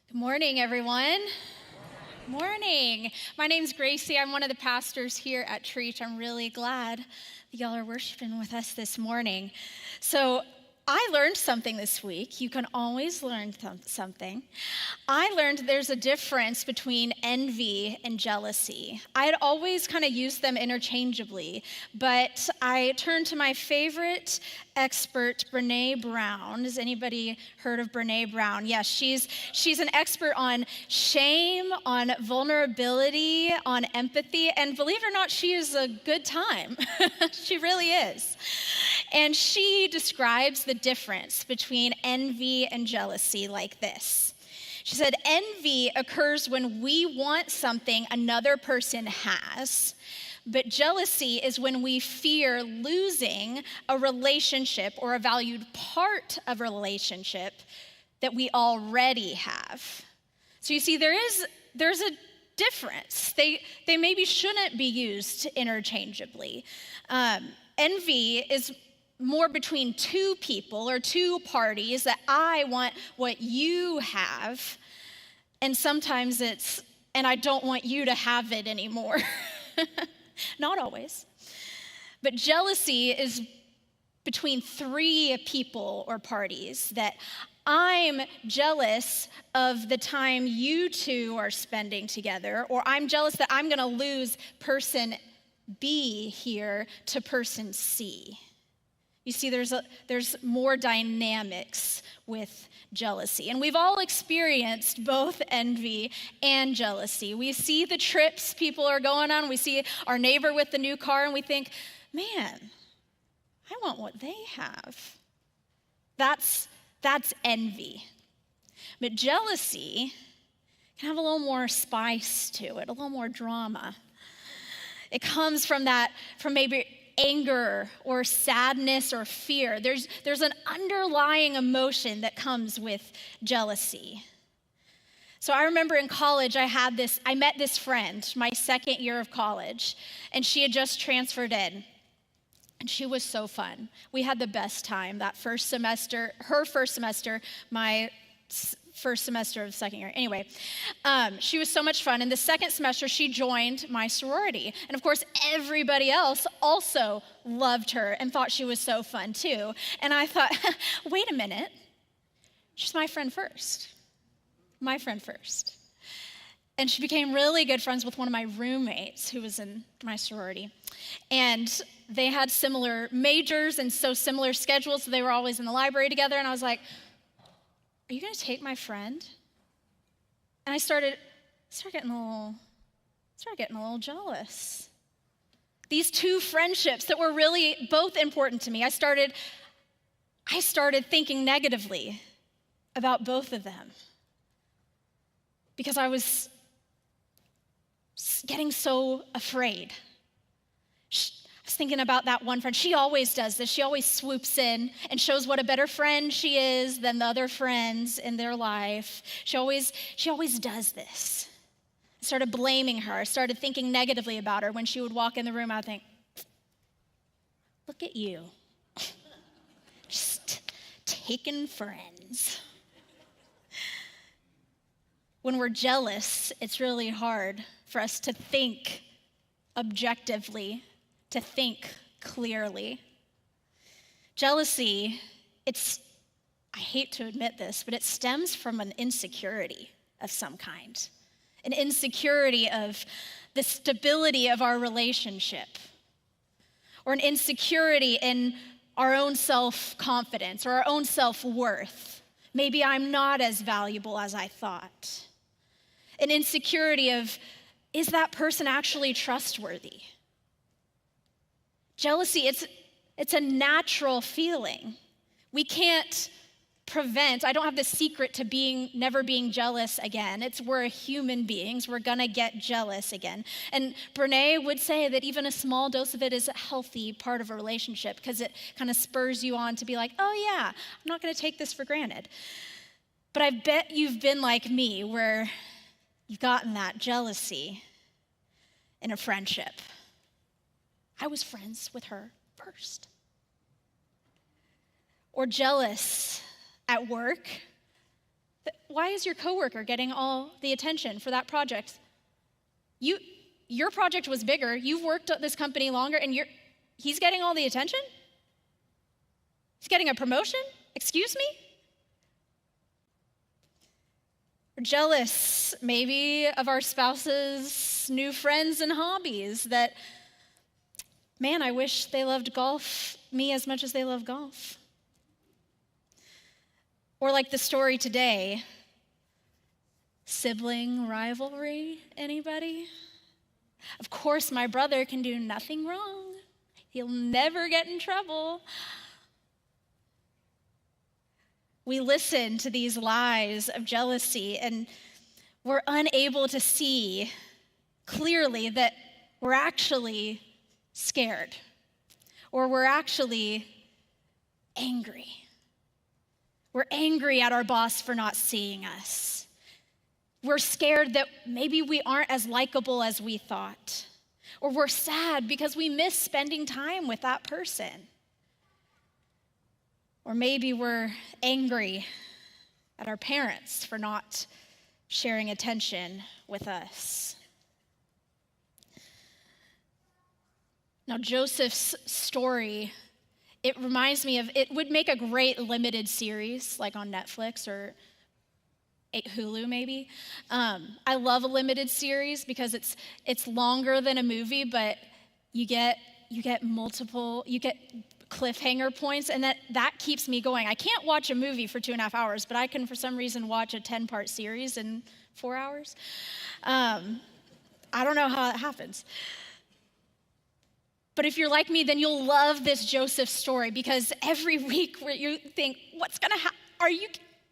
Good morning, everyone. Morning. My name's Gracie. I'm one of the pastors here at Trietsch. I'm really glad that y'all are worshiping with us this morning. So I learned something this week. You can always learn something. I learned there's a difference between envy and jealousy. I had always kind of used them interchangeably, but I turned to my favorite expert, Brene Brown. Has anybody heard of Brene Brown? Yes, she's an expert on shame, on vulnerability, on empathy, and believe it or not, she is a good time. She really is. And she describes the difference between envy and jealousy like this. She said, envy occurs when we want something another person has, but jealousy is when we fear losing a relationship or a valued part of a relationship that we already have. So you see, there's a difference. They maybe shouldn't be used interchangeably. Envy is more between two people or two parties that I want what you have, and sometimes it's, and I don't want you to have it anymore. Not always. But jealousy is between three people or parties that I'm jealous of the time you two are spending together, or I'm jealous that I'm going to lose person B here to person C. You see, there's more dynamics with jealousy. And we've all experienced both envy and jealousy. We see the trips people are going on. We see our neighbor with the new car, and we think, man, I want what they have. That's envy. But jealousy can have a little more spice to it, a little more drama. It comes from maybe anger or sadness or fear. There's an underlying emotion that comes with jealousy. So I remember in college, I met this friend my second year of college, and she had just transferred in. And she was so fun. We had the best time that first semester, her first semester, my first semester of second year. Anyway, she was so much fun. In the second semester, she joined my sorority. And of course, everybody else also loved her and thought she was so fun too. And I thought, wait a minute, she's my friend first. My friend first. And she became really good friends with one of my roommates who was in my sorority. And they had similar majors and so similar schedules, so they were always in the library together. And I was like, are you going to take my friend? And I started getting a little jealous. These two friendships that were really both important to me, I started thinking negatively about both of them because I was getting so afraid. I was thinking about that one friend. She always does this. She always swoops in and shows what a better friend she is than the other friends in their life. She always does this. I started blaming her. I started thinking negatively about her. When she would walk in the room, I would think, look at you. Just taking friends. When we're jealous, it's really hard for us to think objectively, to think clearly. Jealousy, I hate to admit this, but it stems from an insecurity of some kind. An insecurity of the stability of our relationship, or an insecurity in our own self-confidence or our own self-worth. Maybe I'm not as valuable as I thought. An insecurity of, is that person actually trustworthy? Jealousy, it's a natural feeling. We can't prevent, I don't have the secret to never being jealous again. We're human beings, we're gonna get jealous again. And Brene would say that even a small dose of it is a healthy part of a relationship because it kind of spurs you on to be like, oh yeah, I'm not gonna take this for granted. But I bet you've been like me where you've gotten that jealousy in a friendship. I was friends with her first. Or jealous at work Why is your coworker getting all the attention for that project? Your project was bigger. You've worked at this company longer, and he's getting all the attention? He's getting a promotion? Excuse me? We're jealous, maybe, of our spouse's new friends and hobbies that, man, I wish they loved me as much as they love golf. Or like the story today, sibling rivalry, anybody? Of course, my brother can do nothing wrong. He'll never get in trouble. We listen to these lies of jealousy, and we're unable to see clearly that we're actually scared, or we're actually angry. We're angry at our boss for not seeing us. We're scared that maybe we aren't as likable as we thought. Or we're sad because we miss spending time with that person. Or maybe we're angry at our parents for not sharing attention with us. Now, Joseph's story, it reminds me of, it would make a great limited series, like on Netflix or Hulu maybe. I love a limited series because it's longer than a movie, but you get cliffhanger points, and that keeps me going. I can't watch a movie for 2.5 hours, but I can for some reason watch a 10-part series in 4 hours. I don't know how that happens. But if you're like me, then you'll love this Joseph story, because every week where you think, what's gonna happen?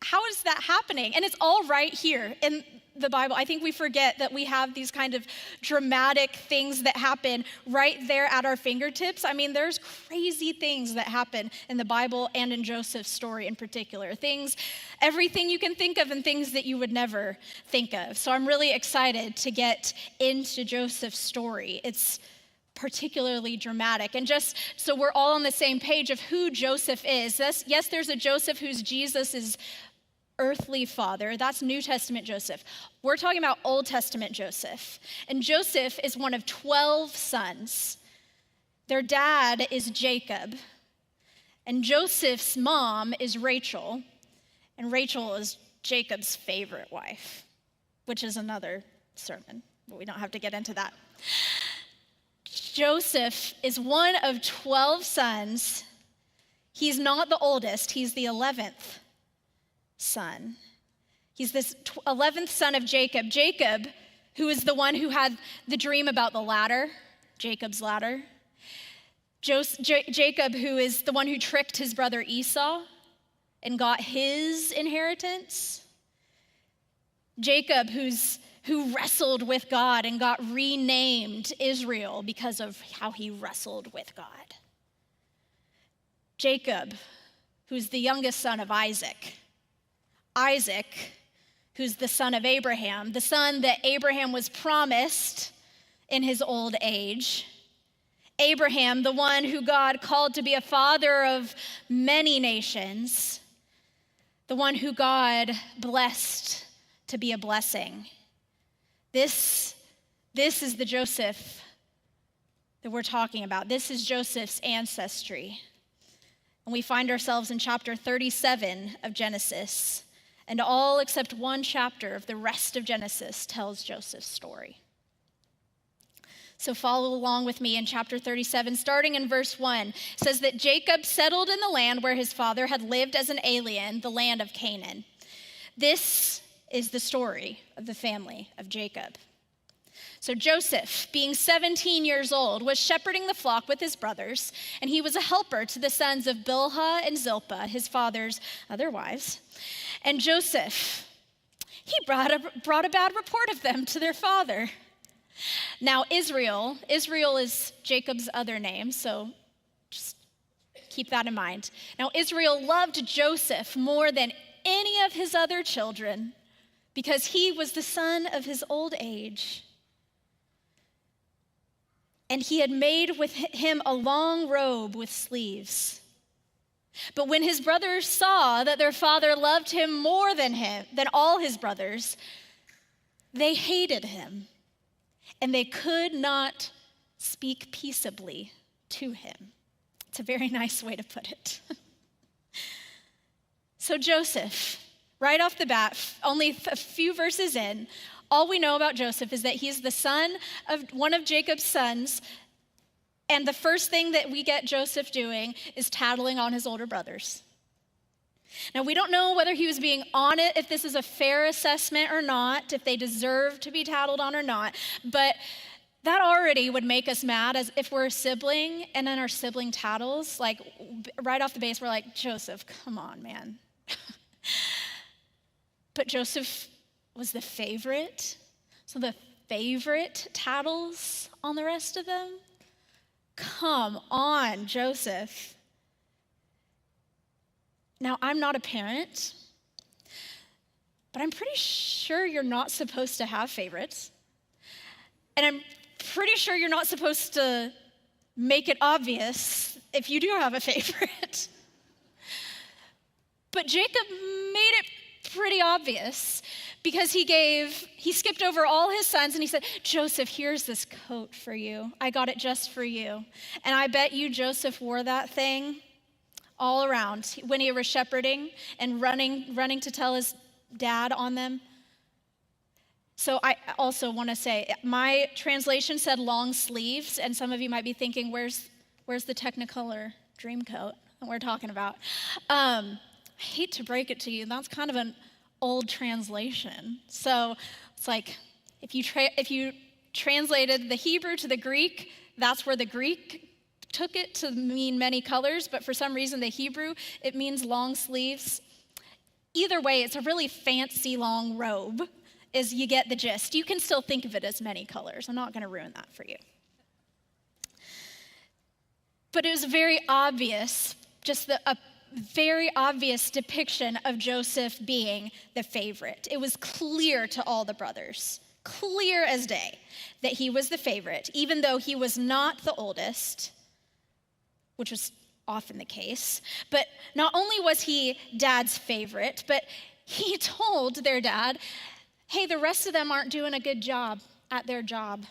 How is that happening? And it's all right here in the Bible. I think we forget that we have these kind of dramatic things that happen right there at our fingertips. I mean, there's crazy things that happen in the Bible and in Joseph's story in particular. Everything you can think of, and things that you would never think of. So I'm really excited to get into Joseph's story. It's particularly dramatic. And just so we're all on the same page of who Joseph is, yes, there's a Joseph who's Jesus' earthly father. That's New Testament Joseph. We're talking about Old Testament Joseph. And Joseph is one of 12 sons. Their dad is Jacob. And Joseph's mom is Rachel. And Rachel is Jacob's favorite wife, which is another sermon, but we don't have to get into that. Joseph is one of 12 sons. He's not the oldest, he's the 11th son. He's this 11th son of Jacob. Jacob, who is the one who had the dream about the ladder, Jacob's ladder. Jacob, who is the one who tricked his brother Esau and got his inheritance. Jacob, who wrestled with God and got renamed Israel because of how he wrestled with God. Jacob, who's the youngest son of Isaac. Isaac, who's the son of Abraham, the son that Abraham was promised in his old age. Abraham, the one who God called to be a father of many nations, the one who God blessed to be a blessing. This is the Joseph that we're talking about. This is Joseph's ancestry. And we find ourselves in chapter 37 of Genesis. And all except one chapter of the rest of Genesis tells Joseph's story. So follow along with me in chapter 37, starting in verse 1. It says that Jacob settled in the land where his father had lived as an alien, the land of Canaan. This is the story of the family of Jacob. So Joseph, being 17 years old, was shepherding the flock with his brothers, and he was a helper to the sons of Bilhah and Zilpah, his father's other wives. And Joseph, he brought a bad report of them to their father. Now Israel is Jacob's other name, so just keep that in mind. Now Israel loved Joseph more than any of his other children because he was the son of his old age. And he had made with him a long robe with sleeves. But when his brothers saw that their father loved him more than all his brothers, they hated him, and they could not speak peaceably to him. It's a very nice way to put it. So Joseph, right off the bat, only a few verses in, all we know about Joseph is that he's the son of one of Jacob's sons, and the first thing that we get Joseph doing is tattling on his older brothers. Now, we don't know whether he was being on it, if this is a fair assessment or not, if they deserve to be tattled on or not, but that already would make us mad as if we're a sibling, and then our sibling tattles, like right off the base, we're like, Joseph, come on, man. But Joseph was the favorite, so the favorite tattles on the rest of them? Come on, Joseph. Now, I'm not a parent, but I'm pretty sure you're not supposed to have favorites. And I'm pretty sure you're not supposed to make it obvious if you do have a favorite. But Jacob made it pretty obvious because he skipped over all his sons and he said, Joseph, here's this coat for you. I got it just for you. And I bet you Joseph wore that thing all around when he was shepherding and running to tell his dad on them. So I also want to say, my translation said long sleeves, and some of you might be thinking, where's the Technicolor dream coat that we're talking about? I hate to break it to you, that's kind of an old translation. So it's like, if you translated the Hebrew to the Greek, that's where the Greek took it to mean many colors, but for some reason the Hebrew, it means long sleeves. Either way, it's a really fancy long robe, is you get the gist. You can still think of it as many colors. I'm not going to ruin that for you. But it was very obvious, a very obvious depiction of Joseph being the favorite. It was clear to all the brothers, clear as day, that he was the favorite, even though he was not the oldest, which was often the case. But not only was he dad's favorite, but he told their dad, hey, the rest of them aren't doing a good job at their job.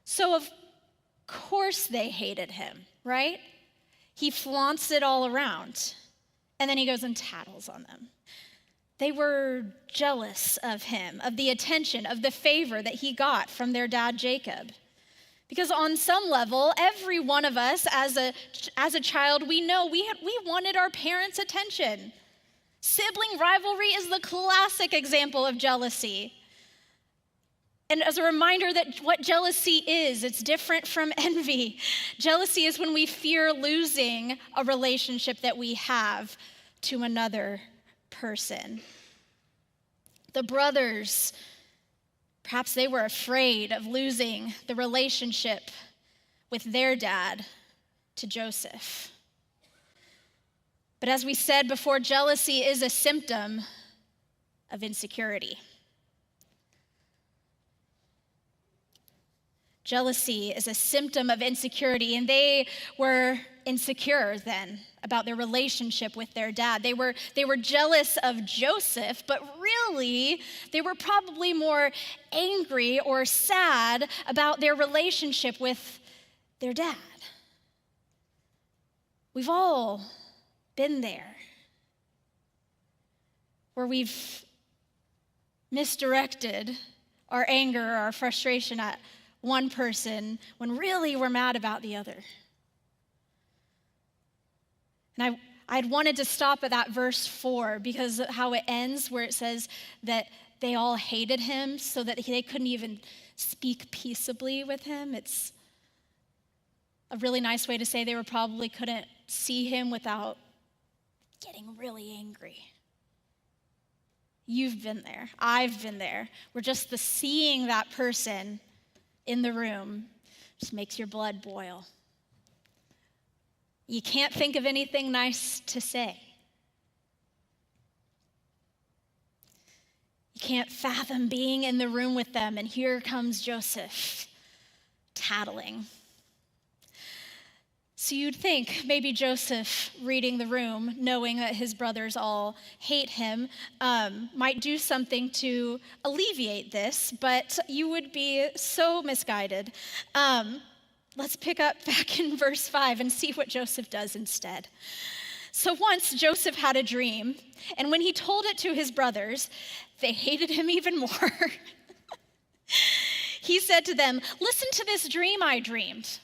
So of course they hated him, right? He flaunts it all around, and then he goes and tattles on them. They were jealous of him, of the attention, of the favor that he got from their dad, Jacob. Because on some level, every one of us as a child, we know we wanted our parents' attention. Sibling rivalry is the classic example of jealousy. And as a reminder that what jealousy is, it's different from envy. Jealousy is when we fear losing a relationship that we have to another person. The brothers, perhaps they were afraid of losing the relationship with their dad to Joseph. But as we said before, jealousy is a symptom of insecurity. Jealousy is a symptom of insecurity, and they were insecure then about their relationship with their dad. They were jealous of Joseph, but really, they were probably more angry or sad about their relationship with their dad. We've all been there, where we've misdirected our anger or our frustration at one person when really we're mad about the other. And I'd wanted to stop at that verse 4 because of how it ends, where it says that they all hated him so that they couldn't even speak peaceably with him. It's a really nice way to say they probably couldn't see him without getting really angry. You've been there. I've been there. We're just the seeing that person in the room just makes your blood boil. You can't think of anything nice to say. You can't fathom being in the room with them, and here comes Joseph tattling. So you'd think maybe Joseph, reading the room, knowing that his brothers all hate him, might do something to alleviate this, but you would be so misguided. Let's pick up back in verse 5 and see what Joseph does instead. So once Joseph had a dream, and when he told it to his brothers, they hated him even more. He said to them, "Listen to this dream I dreamed.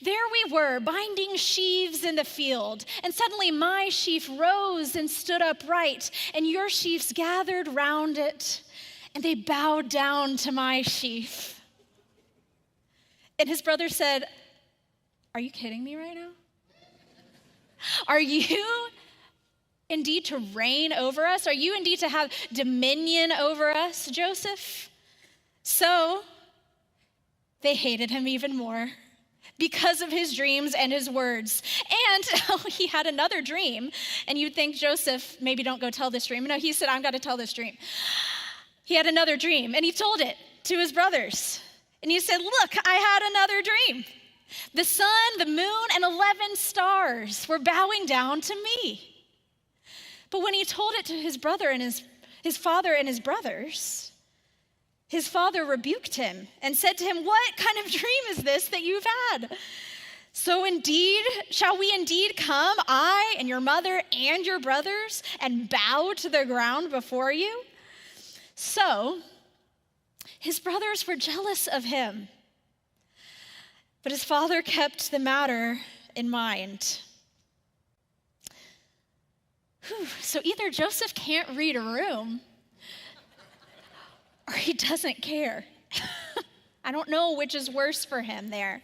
There we were, binding sheaves in the field, and suddenly my sheaf rose and stood upright, and your sheaves gathered round it, and they bowed down to my sheaf." And his brother said, "Are you kidding me right now? Are you indeed to reign over us? Are you indeed to have dominion over us, Joseph?" So they hated him even more because of his dreams and his words. And he had another dream. And you'd think, Joseph, maybe don't go tell this dream. No, he said, "I'm going to tell this dream." He had another dream, and he told it to his brothers. And he said, "Look, I had another dream. The sun, the moon, and 11 stars were bowing down to me." But when he told it to his brother and his father and his brothers, his father rebuked him and said to him, "What kind of dream is this that you've had? So indeed, shall we indeed come, I and your mother and your brothers, and bow to the ground before you?" So his brothers were jealous of him, but his father kept the matter in mind. So either Joseph can't read a room, or he doesn't care. I don't know which is worse for him there.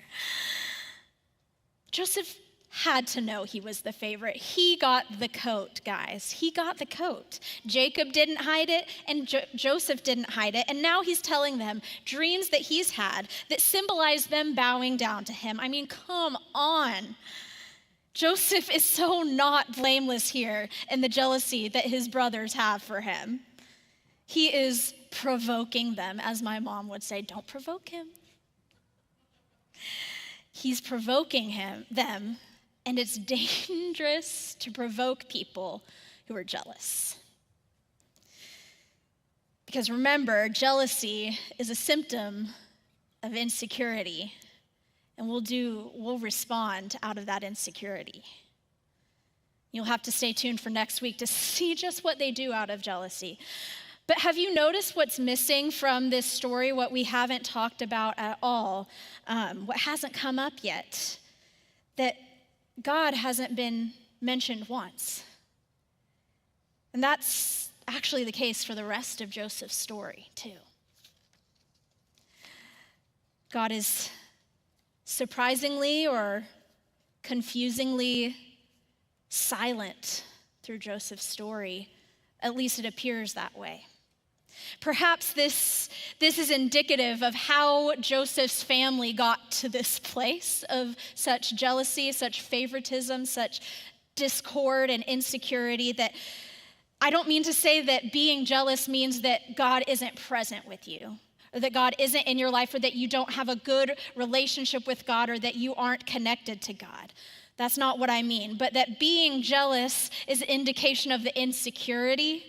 Joseph had to know he was the favorite. He got the coat, guys. He got the coat. Jacob didn't hide it, and Joseph didn't hide it. And now he's telling them dreams that he's had that symbolize them bowing down to him. I mean, come on. Joseph is so not blameless here in the jealousy that his brothers have for him. He is provoking them, as my mom would say. Don't provoke him. He's provoking them, and it's dangerous to provoke people who are jealous. Because remember, jealousy is a symptom of insecurity, and we'll respond out of that insecurity. You'll have to stay tuned for next week to see just what they do out of jealousy. But have you noticed what's missing from this story, what we haven't talked about at all, what hasn't come up yet? That God hasn't been mentioned once. And that's actually the case for the rest of Joseph's story, too. God is surprisingly or confusingly silent through Joseph's story. At least it appears that way. Perhaps this is indicative of how Joseph's family got to this place of such jealousy, such favoritism, such discord and insecurity. That I don't mean to say that being jealous means that God isn't present with you, or that God isn't in your life, or that you don't have a good relationship with God, or that you aren't connected to God. That's not what I mean. But that being jealous is an indication of the insecurity.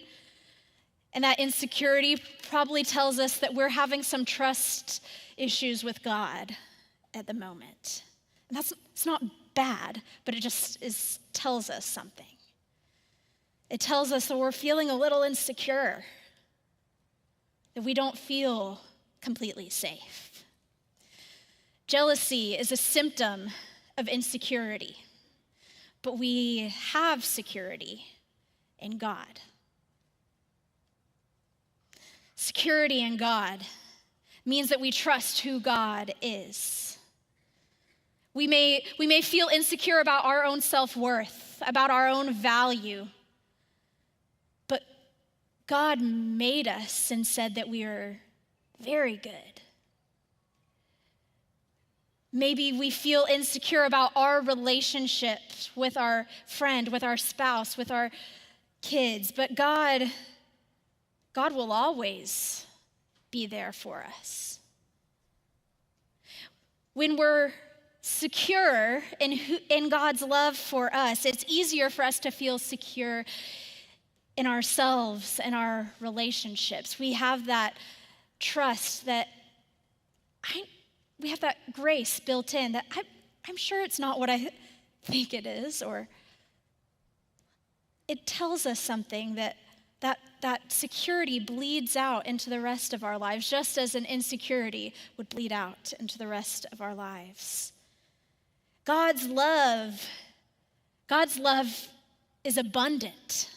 And that insecurity probably tells us that we're having some trust issues with God at the moment. And it's not bad, but it just tells us something. It tells us that we're feeling a little insecure, that we don't feel completely safe. Jealousy is a symptom of insecurity, but we have security in God. Security in God means that we trust who God is. We may feel insecure about our own self-worth, about our own value, but God made us and said that we are very good. Maybe we feel insecure about our relationships with our friend, with our spouse, with our kids, but God will always be there for us. When we're secure in God's love for us, it's easier for us to feel secure in ourselves and our relationships. We have that trust that we have that grace built in that I'm sure it's not what I think it is, or it tells us something that security bleeds out into the rest of our lives, just as an insecurity would bleed out into the rest of our lives. God's love is abundant.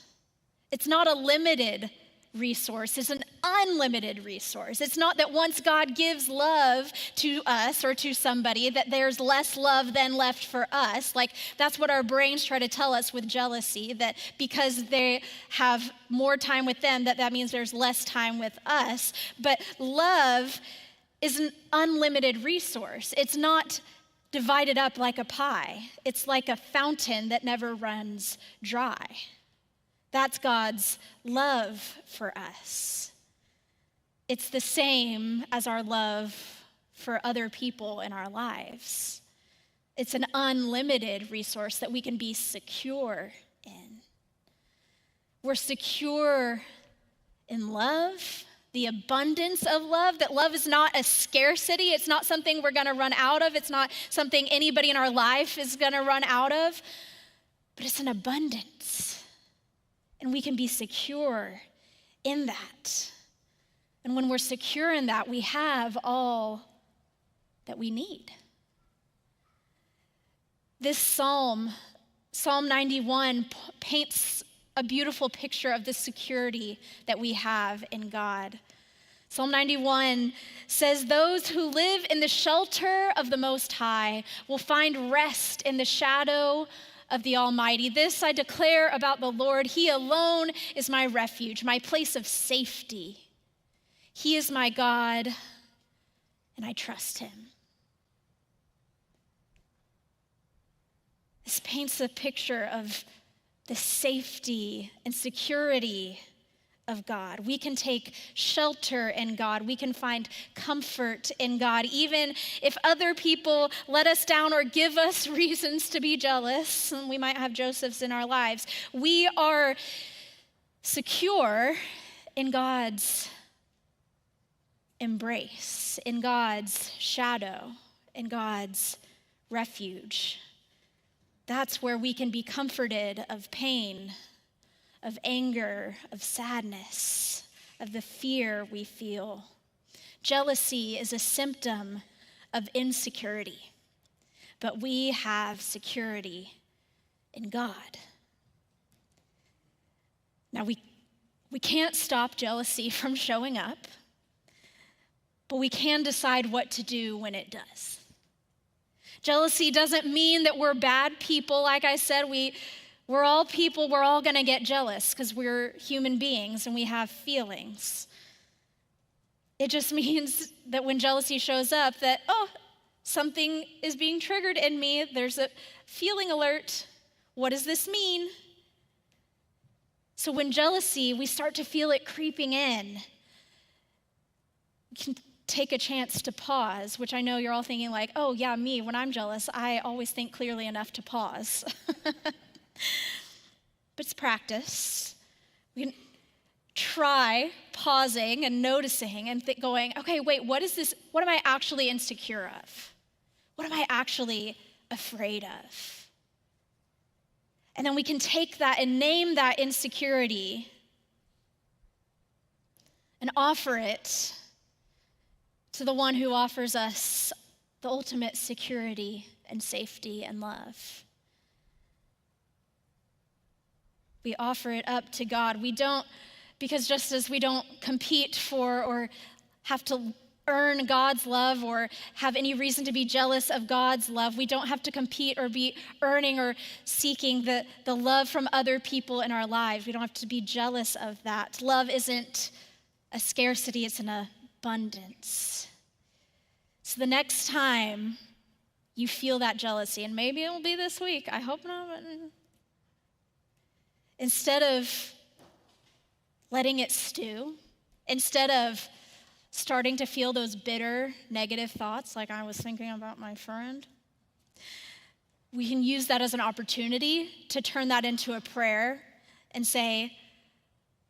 It's not a limited resource, it's an unlimited resource. It's not that once God gives love to us or to somebody that there's less love than left for us. Like that's what our brains try to tell us with jealousy, that because they have more time with them, that means there's less time with us. But love is an unlimited resource. It's not divided up like a pie. It's like a fountain that never runs dry. That's God's love for us. It's the same as our love for other people in our lives. It's an unlimited resource that we can be secure in. We're secure in love, the abundance of love, that love is not a scarcity. It's not something we're going to run out of. It's not something anybody in our life is going to run out of, but it's an abundance. And we can be secure in that. And when we're secure in that, we have all that we need. This Psalm 91, paints a beautiful picture of the security that we have in God. Psalm 91 says, "Those who live in the shelter of the Most High will find rest in the shadow of the Almighty. This I declare about the Lord. He alone is my refuge, my place of safety. He is my God, and I trust him." This paints a picture of the safety and security of God. We can take shelter in God. We can find comfort in God, even if other people let us down or give us reasons to be jealous. And we might have Josephs in our lives. We are secure in God's embrace, in God's shadow, in God's refuge. That's where we can be comforted of pain, of anger, of sadness, of the fear we feel. Jealousy is a symptom of insecurity, but we have security in God. Now, we can't stop jealousy from showing up, but we can decide what to do when it does. Jealousy doesn't mean that we're bad people. Like I said, we're all people. We're all going to get jealous because we're human beings and we have feelings. It just means that when jealousy shows up, that, something is being triggered in me. There's a feeling alert. What does this mean? So when jealousy, we start to feel it creeping in, we can take a chance to pause, which I know you're all thinking like, oh yeah, me, when I'm jealous, I always think clearly enough to pause. But it's practice. We can try pausing and noticing and going, okay, wait, what is this? What am I actually insecure of? What am I actually afraid of? And then we can take that and name that insecurity and offer it to the one who offers us the ultimate security and safety and love. We offer it up to God. We don't, because just as we don't compete for or have to earn God's love or have any reason to be jealous of God's love, we don't have to compete or be earning or seeking the love from other people in our lives. We don't have to be jealous of that. Love isn't a scarcity, it's an abundance. So the next time you feel that jealousy, and maybe it'll be this week, I hope not, but instead of letting it stew, instead of starting to feel those bitter, negative thoughts like I was thinking about my friend, We can use that as an opportunity to turn that into a prayer and say,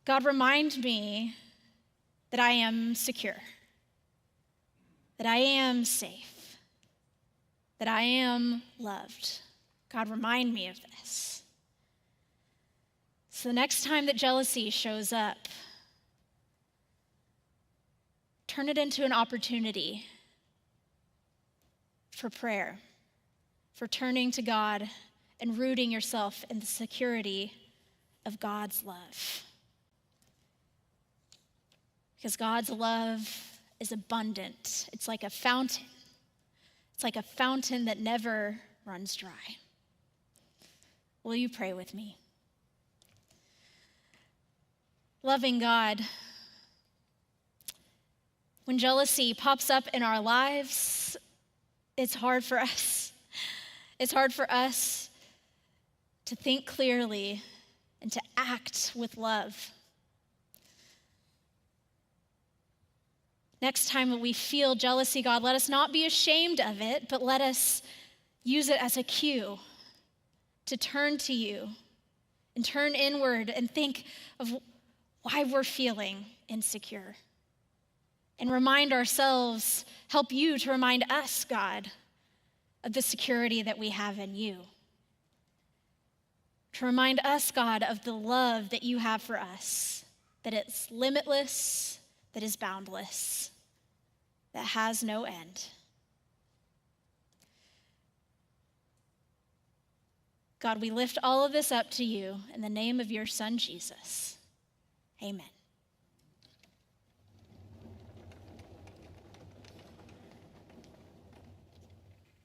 God, remind me that I am secure, that I am safe, that I am loved. God, remind me of this. So the next time that jealousy shows up, turn it into an opportunity for prayer, for turning to God and rooting yourself in the security of God's love. Because God's love is abundant. It's like a fountain. It's like a fountain that never runs dry. Will you pray with me? Loving God, when jealousy pops up in our lives, it's hard for us. It's hard for us to think clearly and to act with love. Next time when we feel jealousy, God, let us not be ashamed of it, but let us use it as a cue to turn to you and turn inward and think of why we're feeling insecure. And remind ourselves, help you to remind us, God, of the security that we have in you. To remind us, God, of the love that you have for us, that it's limitless, that is boundless, that has no end. God, we lift all of this up to you in the name of your Son, Jesus. Amen.